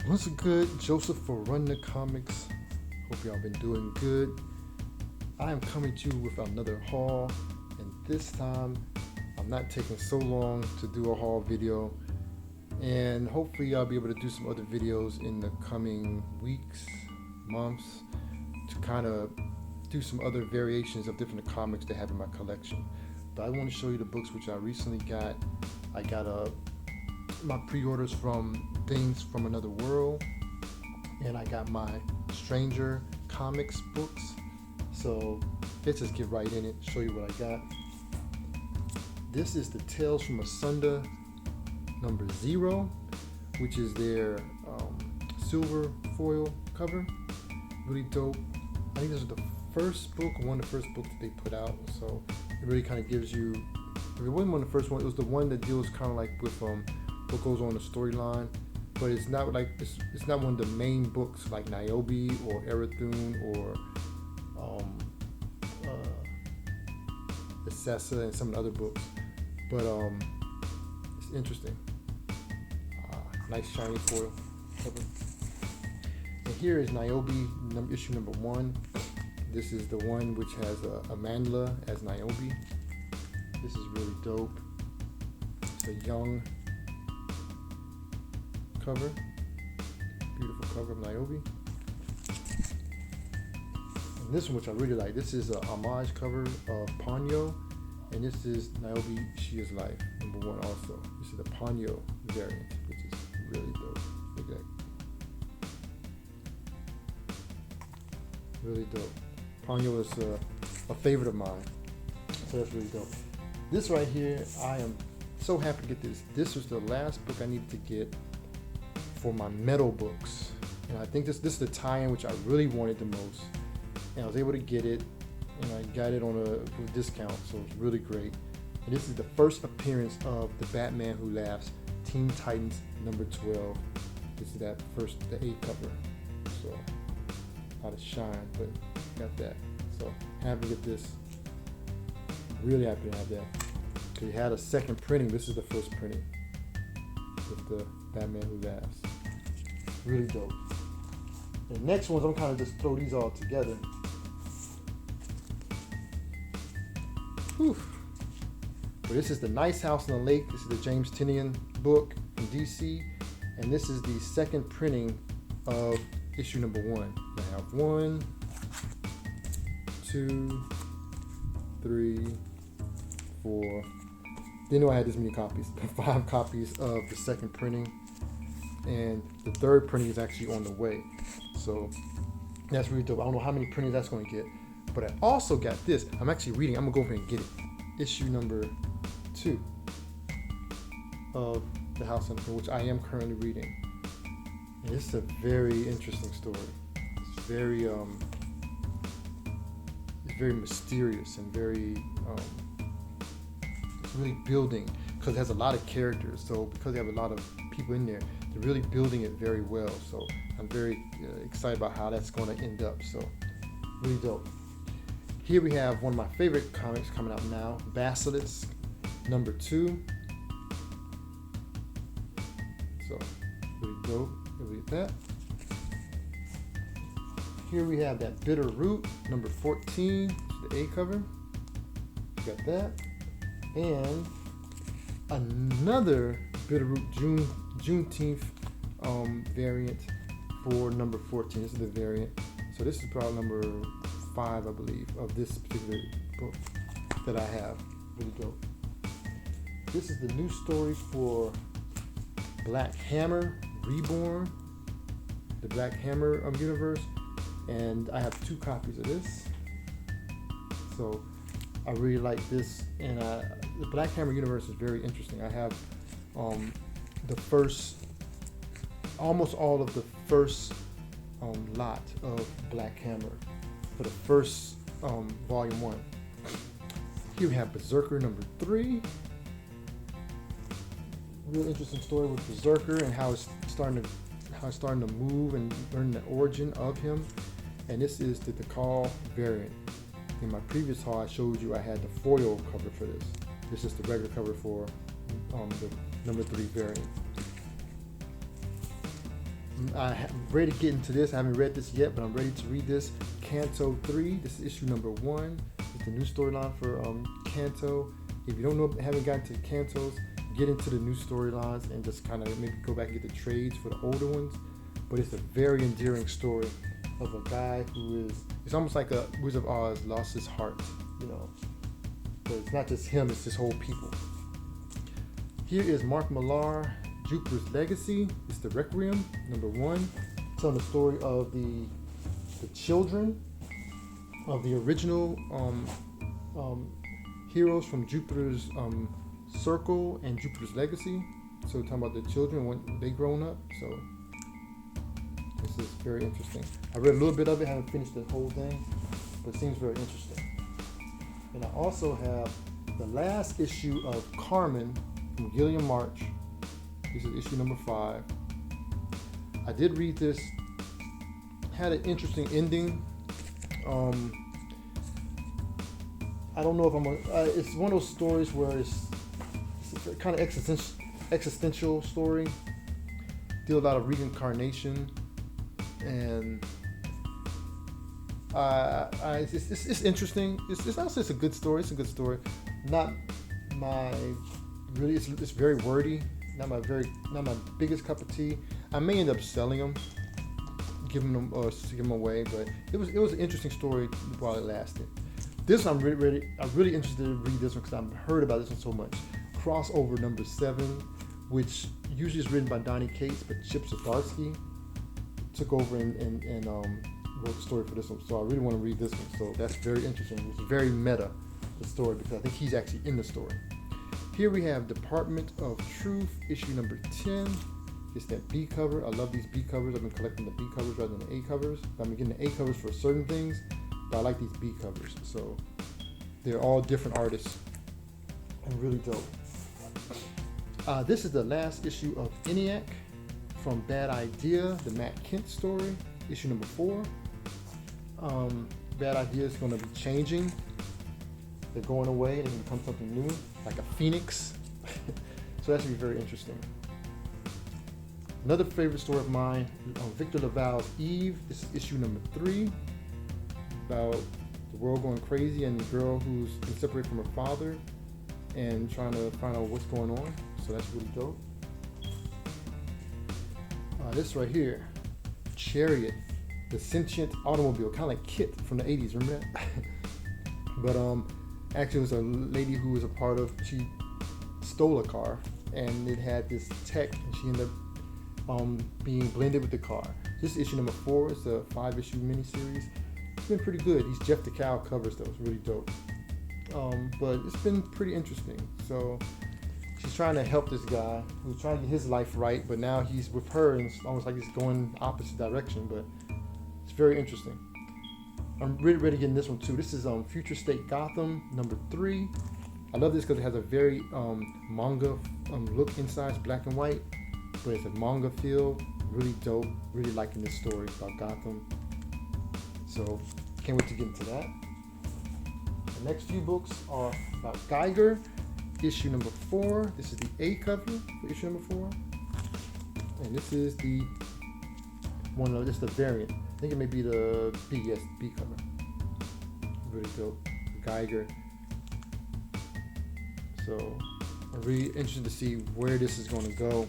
What's good, Joseph for Run the Comics? Hope y'all been doing good. I am coming to you with another haul, and this time I'm not taking so long to do a haul video, and hopefully I'll be able to do some other videos in the coming weeks, months, to kind of do some other variations of different comics that I have in my collection. But I want to show you the books which I recently got. I got my pre-orders from Things from Another World, and I got my Stranger Comics books. So let's just get right in it, show you what I got. This is the Tales from Asunda number 0, which is their silver foil cover. Really dope. I think this is the first book, one of the first books that they put out. So it really kind of gives you, if it wasn't one of the first ones, it was the one that deals kind of like with what goes on in the storyline, but it's not like it's not one of the main books like Niobe or Erathun or Assessa and some of the other books. But it's interesting. Nice shiny foil cover. And here is Niobe issue number 1. This is the one which has Amandla as Niobe. This is really dope. It's a young cover, beautiful cover of Niobe. And this one, which I really like, this is a homage cover of Ponyo, and this is Niobe, She Is Life, number 1 also. This is the Ponyo variant, which is really dope. Look at that. Really dope. Ponyo is a favorite of mine, so that's really dope. This right here, I am so happy to get this. This was the last book I needed to get for my metal books, and I think this is the tie-in which I really wanted the most, and I was able to get it, and I got it on a discount, so it's really great. And this is the first appearance of the Batman Who Laughs, Teen Titans number 12. This is that first, the A cover, so not a shine, but got that. So happy to get this. Really happy to have that. So we had a second printing. This is the first printing with the Batman Who Laughs. Really dope. And the next ones, I'm kind of just throw these all together. Whew. So this is the Nice House on the Lake. This is the James Tynion book from DC, and this is the second printing of issue number 1. I have 1, 2, 3, 4. Didn't know I had this many copies. 5 copies of the second printing, and the third printing is actually on the way. So that's really dope. I don't know how many printings that's going to get, but I also got this. I'm actually reading. I'm gonna go over and get it. Issue number 2 of The House on the Hill, which I am currently reading. And this is a very interesting story. It's very mysterious and very it's really building, because it has a lot of characters. So because they have a lot of people in there, they're really building it very well. So I'm very excited about how that's going to end up. So really dope. Here we have one of my favorite comics coming out now, Basilisk number 2. So really dope. Look at that. Here we have that Bitter Root number 14, the A cover. Got that. And another Bitter Root Juneteenth variant for number 14. This is the variant. So this is probably number 5, I believe, of this particular book that I have. Really dope. This is the new story for Black Hammer, Reborn, the Black Hammer universe, and I have 2 copies of this. So I really like this, and the Black Hammer universe is very interesting. I have almost all of the first lot of Black Hammer for the first volume 1. Here we have BRZRKR number 3. Real interesting story with BRZRKR and how it's starting to move and learn the origin of him. And this is the Dekal variant. In my previous haul, I showed you I had the foil cover for this. This is the regular cover for the number 3 variant. I'm ready to get into this. I haven't read this yet, but I'm ready to read this. Canto 3. This is issue number 1. It's the new storyline for Canto. If you don't know, haven't gotten to the Cantos, get into the new storylines and just kind of maybe go back and get the trades for the older ones. But it's a very endearing story of a guy who is, it's almost like a Wizard of Oz lost his heart, you know. But it's not just him, it's his whole people. Here is Mark Millar, Jupiter's Legacy. It's the Requiem, number 1. Telling the story of the children of the original heroes from Jupiter's Circle and Jupiter's Legacy. So talking about the children when they grown up. So this is very interesting. I read a little bit of it, haven't finished the whole thing, but it seems very interesting. And I also have the last issue of Karmen from Gilliam March. This is issue number 5. I did read this. Had an interesting ending. I don't know if I'm gonna, it's one of those stories where it's a kind of existential story. Deal a lot of reincarnation, and it's interesting. It's also a good story. It's a good story. Not my really. It's very wordy. Not my biggest cup of tea. I may end up selling them, giving them or give them away. But it was an interesting story while it lasted. This I'm really interested to read this one because I've heard about this one so much. Crossover number 7, which usually is written by Donny Cates, but Chip Zdarsky took over and wrote the story for this one. So I really want to read this one. So that's very interesting. It's very meta, the story, because I think he's actually in the story. Here we have Department of Truth, issue number 10. It's that B cover. I love these B covers. I've been collecting the B covers rather than the A covers. I've been getting the A covers for certain things, but I like these B covers. So they're all different artists and really dope. This is the last issue of ENIAC from Bad Idea, the Matt Kent story, issue number 4. Bad Idea is going to be changing. They're going away and it becomes something new, like a phoenix. So that should be very interesting. Another favorite story of mine, Victor LaValle's Eve. This is issue number 3, about the world going crazy and the girl who's been separated from her father and trying to find out what's going on. So that's really dope. This right here, Chariot, the sentient automobile, kind of like Kit from the 80s, remember that? But actually it was a lady who was a part of, she stole a car and it had this tech and she ended up being blended with the car. This is issue number 4. It's a 5-issue miniseries. It's been pretty good. These Jeff the Cow covers though, it's really dope. But it's been pretty interesting. So she's trying to help this guy who's trying to get his life right, but now he's with her and it's almost like he's going opposite direction, but it's very interesting. I'm really ready to get in this one too. This is Future State Gotham number 3. I love this because it has a very manga look inside. It's black and white, but it's a manga feel. Really dope. Really liking this story about Gotham. So can't wait to get into that. The next few books are about Geiger, issue number 4. This is the A cover for issue number 4, and this is the one. This is the variant. I think it may be the B cover. Really dope. Geiger. So I'm really interested to see where this is going to go,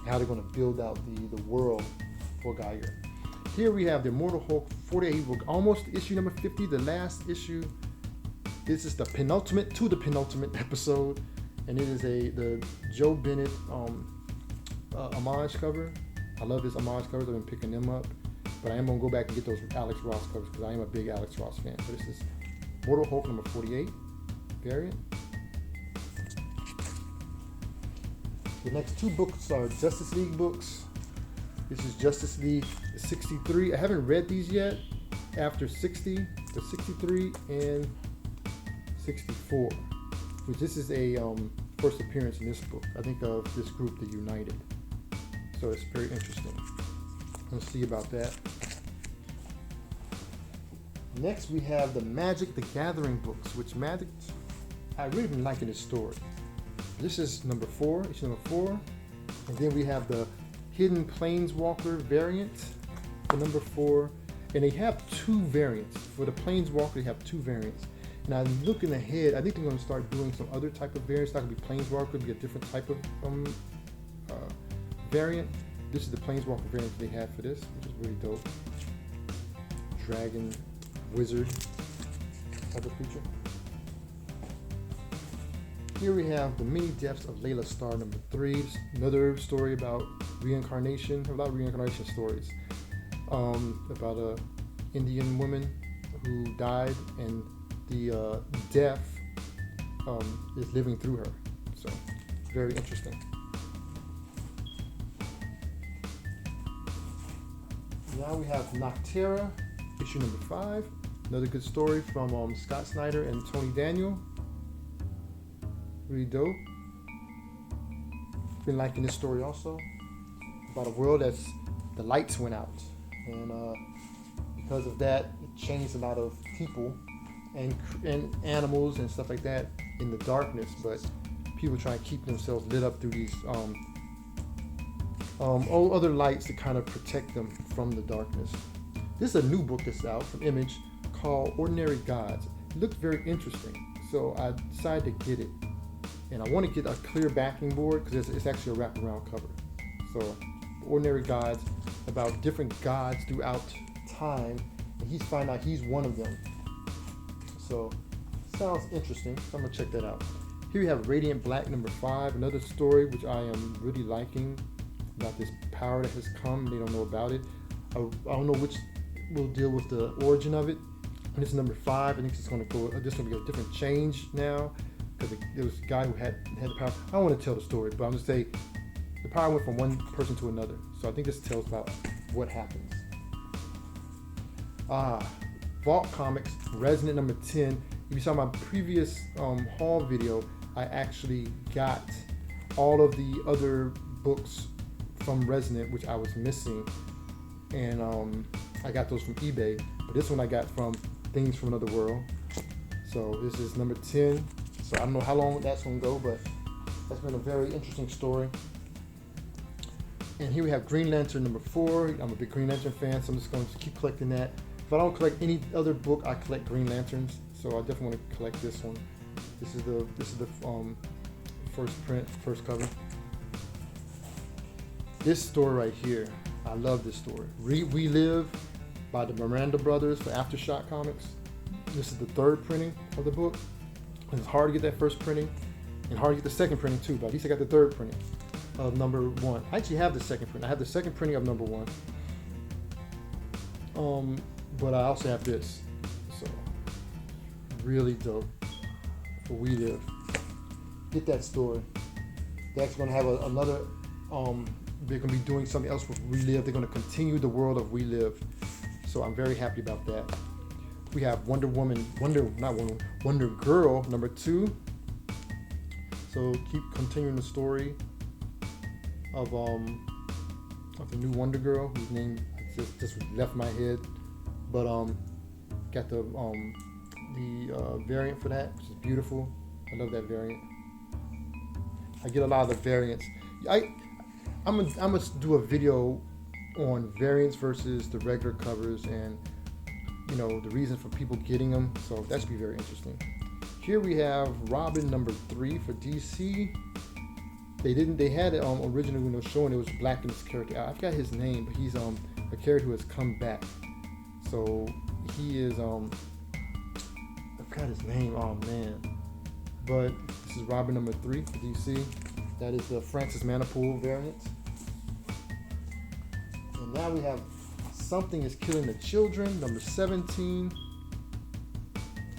how they're going to build out the world for Geiger. Here we have the Immortal Hulk 48 book, almost issue number 50, the last issue. This is the penultimate episode, and it is the Joe Bennett homage cover. I love his homage covers. I've been picking them up, but I am going to go back and get those Alex Ross covers because I am a big Alex Ross fan. So this is Immortal Hulk number 48 variant. The next 2 books are Justice League books. This is Justice League 63. I haven't read these yet. After 60, the 63 and 64. Which this is a first appearance in this book. I think of this group, the United. So it's very interesting. Let's see about that. Next we have the Magic the Gathering books, which Magic, I really been liking this story. This is number 4, issue number 4. And then we have the Hidden Planeswalker variant for number 4. And they have 2 variants. For the Planeswalker, they have 2 variants. And I'm looking ahead, I think they're going to start doing some other type of variants. It's not going to be Planeswalker, it'll be a different type of variant. This is the Planeswalker variant they have for this, which is really dope. Dragon, wizard type of creature. Here we have The Many Deaths of Laila, Starr, number 3. Another story about reincarnation. A lot of reincarnation stories. About a Indian woman who died, and the death is living through her. So, very interesting. Now we have Nocterra, issue number 5. Another good story from Scott Snyder and Tony Daniel. Really dope. Been liking this story also. About a world that's, the lights went out. And because of that, it changed a lot of people and animals and stuff like that in the darkness. But people try and keep themselves lit up through these other lights to kind of protect them from the darkness. This is a new book that's out from Image called Ordinary Gods. It looked very interesting, so I decided to get it. And I want to get a clear backing board because it's actually a wraparound cover. So, Ordinary Gods, about different gods throughout time, and he's finding out he's one of them. So, sounds interesting. So I'm gonna check that out. Here we have Radiant Black number 5, another story which I am really liking, about this power that has come. They don't know about it. I don't know which will deal with the origin of it. And this is number 5. I think it's going to go. This is going to be a different change now, because there was a guy who had the power. I don't want to tell the story, but I'm going to say the power went from one person to another. So I think this tells about what happens. Vault Comics Resonant number 10. If you saw my previous haul video, I actually got all of the other books from Resonant, which I was missing, and I got those from eBay, but this one I got from Things from Another World. So this is number 10. So I don't know how long that's going to go, but that's been a very interesting story. And here we have Green Lantern number 4. I'm a big Green Lantern fan, so I'm just going to keep collecting that. If I don't collect any other book, I collect Green Lanterns, so I definitely want to collect this one. This is the first print, first cover. This story right here, I love this story. We Live by the Miranda Brothers for Aftershock Comics. This is the 3rd printing of the book. It's hard to get that first printing, and hard to get the second printing too, but at least I got the 3rd printing of number 1. I actually have the second print. I have the second printing of number 1. But I also have this. So, really dope for We Live. Get that story. They're actually going to have another, they're going to be doing something else with We Live. They're going to continue the world of We Live. So I'm very happy about that. We have Wonder Girl number 2. So keep continuing the story of the new Wonder Girl, whose name just left my head. But got the variant for that, which is beautiful. I love that variant. I get a lot of the variants. I'm gonna do a video on variants versus the regular covers, and the reason for people getting them. So that should be very interesting. Here we have Robin number 3 for DC. They had it originally when it was showing, it was black in this character. I forgot his name, but he's a character who has come back. So he is I forgot his name. Oh man. But this is Robin number 3 for DC. That is the Francis Manipool variant. And now we have Something is Killing the Children, number 17.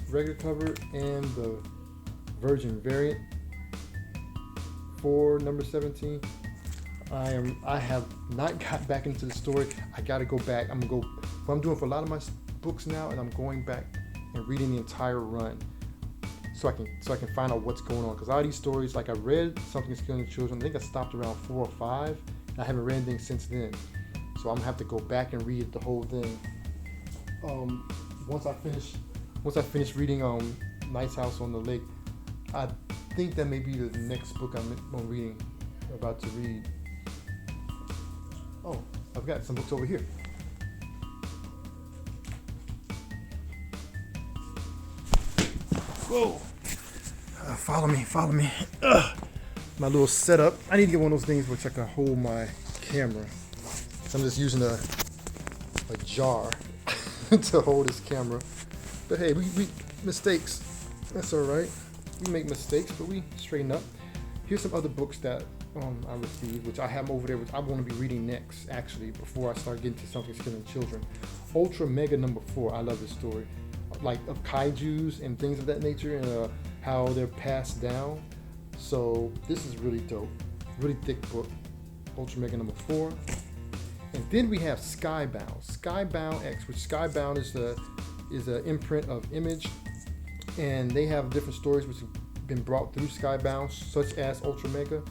Regular cover, and the Virgin variant for number 17. I have not got back into the story. I gotta go back. I'm doing for a lot of my books now, and I'm going back and reading the entire run. So I can find out what's going on, because all these stories, like I read Something is Killing the Children, I think I stopped around 4 or 5, and I haven't read anything since then. So I'm gonna have to go back and read the whole thing. Once I finish reading Nice House on the Lake, I think that may be the next book I'm reading, about to read. I've got some books over here. Whoa! Follow me. My little setup. I need to get one of those things which I can hold my camera. So I'm just using a jar to hold this camera. But hey, we mistakes. That's all right. We make mistakes, but we straighten up. Here's some other books that I received, which I have over there, which I want to be reading next, actually, before I start getting to Something's Killing Children. Ultra Mega number 4. I love this story. Like of kaijus and things of that nature, and how they're passed down. So this is really dope. Really thick book. Ultra Mega number 4. And then we have Skybound. Skybound X, which Skybound is an imprint of Image. And they have different stories which have been brought through Skybound, such as Ultra Mega.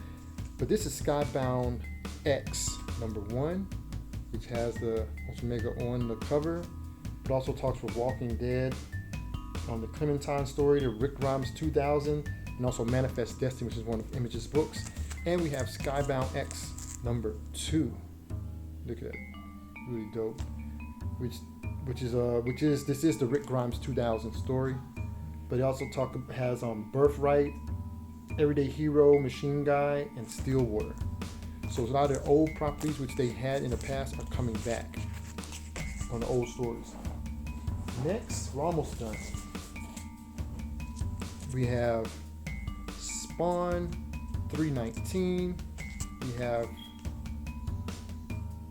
But this is Skybound X number 1, which has the Ultra Mega on the cover. It also talks with Walking Dead, on the Clementine story, the Rick Grimes 2000, and also Manifest Destiny, which is one of Image's books. And we have Skybound X number 2. Look at that, really dope. This is the Rick Grimes 2000 story. But it also has Birthright, Everyday Hero, Machine Guy, and Stillwater. So a lot of their old properties which they had in the past are coming back on the old stories. Next, we're almost done. We have Spawn 319. We have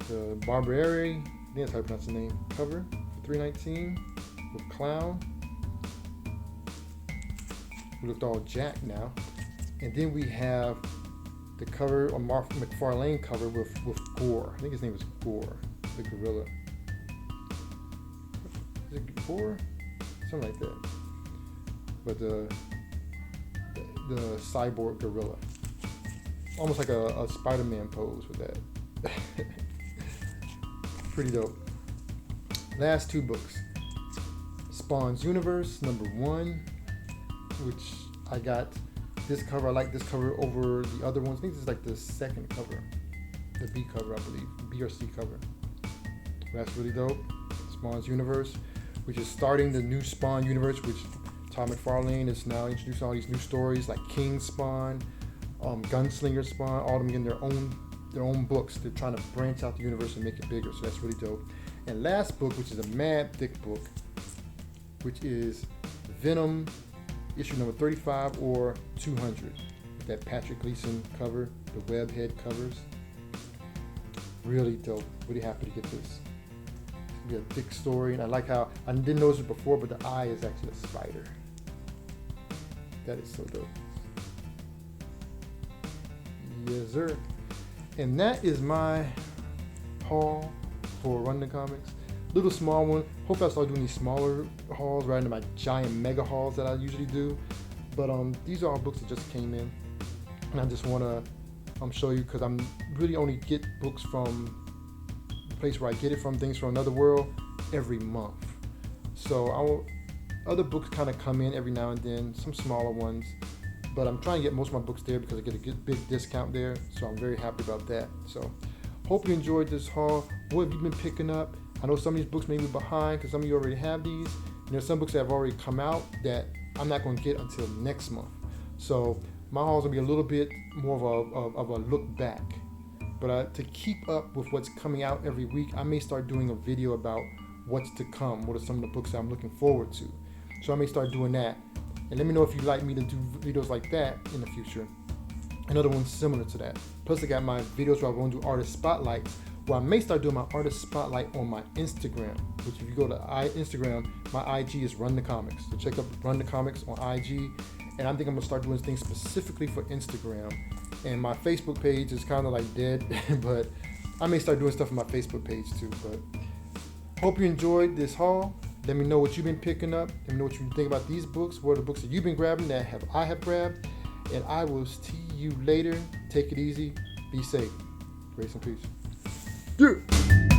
the Barbarian, I think that's how you pronounce the name, cover for 319 with Clown. We looked all jacked now. And then we have the cover, a Mark McFarlane cover with Gore. I think his name is Gore, the gorilla. Is it Gore? Something like that. But the cyborg gorilla. Almost like a Spider-Man pose with that. Pretty dope. Last 2 books. Spawn's Universe, number 1, which I got this cover. I like this cover over the other ones. I think this is like the second cover. The B cover, I believe. B or C cover. That's really dope. Spawn's Universe, which is starting the new Spawn universe, which Todd McFarlane is now introducing all these new stories like King Spawn, Gunslinger Spawn, all of them getting their own books. They're trying to branch out the universe and make it bigger, so that's really dope. And last book, which is a mad thick book, which is Venom, issue number 35 or 200. With that Patrick Gleason cover, the web head covers. Really dope. Really happy to get this. It's gonna be a thick story, and I like how, I didn't notice it before, but the eye is actually a spider. That is so dope. Yes, sir. And that is my haul for Run the Comics. Little small one. Hope I start doing these smaller hauls rather than my giant mega hauls that I usually do. But these are all books that just came in, and I just want to show you, because I'm really only get books from the place where I get it from, Things from Another World, every month. So other books kind of come in every now and then, some smaller ones, but I'm trying to get most of my books there because I get a big discount there. So I'm very happy about that. So hope you enjoyed this haul. What have you been picking up? I know some of these books may be behind because some of you already have these. And there's some books that have already come out that I'm not going to get until next month. So my hauls will be a little bit more of a look back. But to keep up with what's coming out every week, I may start doing a video about what's to come. What are some of the books that I'm looking forward to? So I may start doing that. And let me know if you'd like me to do videos like that in the future. Another one similar to that. Plus I got my videos where I'm going to do artist spotlights. Well, I may start doing my artist spotlight on my Instagram, which if you go to Instagram, my IG is Run the Comics. So check out Run the Comics on IG. And I think I'm gonna start doing things specifically for Instagram. And my Facebook page is kind of like dead, but I may start doing stuff on my Facebook page too. But hope you enjoyed this haul. Let me know what you've been picking up. Let me know what you think about these books. What are the books that you've been grabbing that I have grabbed? And I will see you later. Take it easy. Be safe. Grace and peace. Yeah.